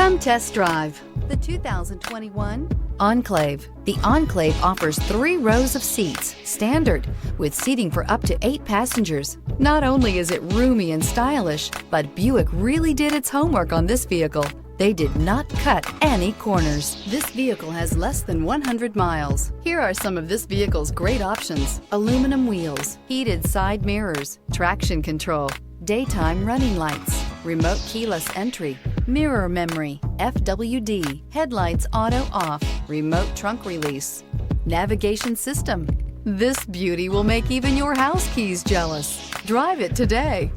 Come test drive the 2021 Enclave. The Enclave offers 3 rows of seats, standard, with seating for up to 8 passengers. Not only is it roomy and stylish, but Buick really did its homework on this vehicle. They did not cut any corners. This vehicle has less than 100 miles. Here are some of this vehicle's great options: aluminum wheels, heated side mirrors, traction control, daytime running lights, remote keyless entry, mirror memory, FWD, headlights auto off, remote trunk release, navigation system. This beauty will make even your house keys jealous. Drive it today.